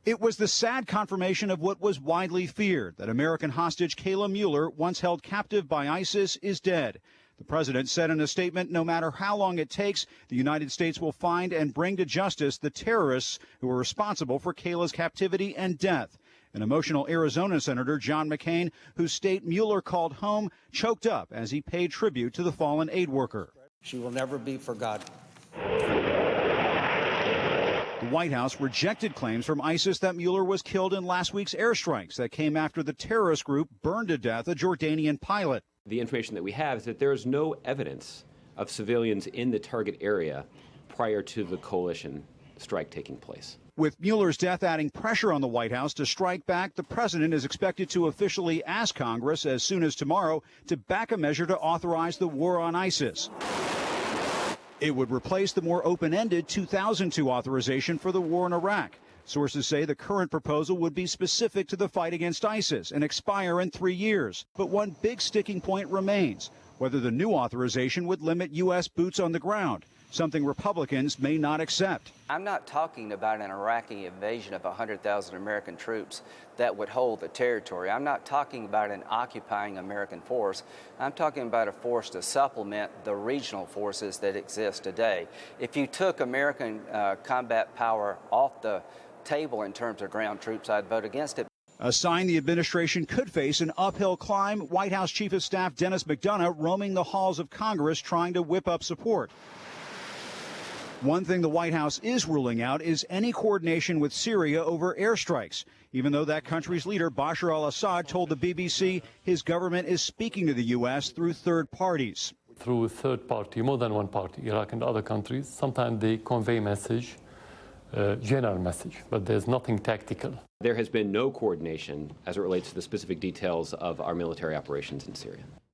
It was the sad confirmation of what was widely feared, that American hostage Kayla Mueller, once held captive by ISIS, is dead. The president said in a statement, no matter how long it takes, the United States will find and bring to justice the terrorists who were responsible for Kayla's captivity and death. An emotional Arizona Senator, John McCain, whose state Mueller called home, choked up as he paid tribute to the fallen aid worker. She will never be forgotten. The White House rejected claims from ISIS that Mueller was killed in last week's airstrikes that came after the terrorist group burned to death a Jordanian pilot. The information that we have is that there is no evidence of civilians in the target area prior to the coalition strike taking place. With Mueller's death adding pressure on the White House to strike back, the president is expected to officially ask Congress as soon as tomorrow to back a measure to authorize the war on ISIS. It would replace the more open-ended 2002 authorization for the war in Iraq. Sources say the current proposal would be specific to the fight against ISIS and expire in 3 years. But one big sticking point remains, whether the new authorization would limit U.S. boots on the ground, something Republicans may not accept. I'm not talking about an Iraqi invasion of 100,000 American troops that would hold the territory. I'm not talking about an occupying American force. I'm talking about a force to supplement the regional forces that exist today. If you took American combat power off the table in terms of ground troops, I'd vote against it. A sign the administration could face an uphill climb. White House Chief of Staff Dennis McDonough roaming the halls of Congress trying to whip up support. One thing the White House is ruling out is any coordination with Syria over airstrikes, even though that country's leader, Bashar al-Assad, told the BBC his government is speaking to the U.S. through third parties. Through a third party, more than one party, Iraq and other countries, sometimes they convey message, general message, but there's nothing tactical. There has been no coordination as it relates to the specific details of our military operations in Syria.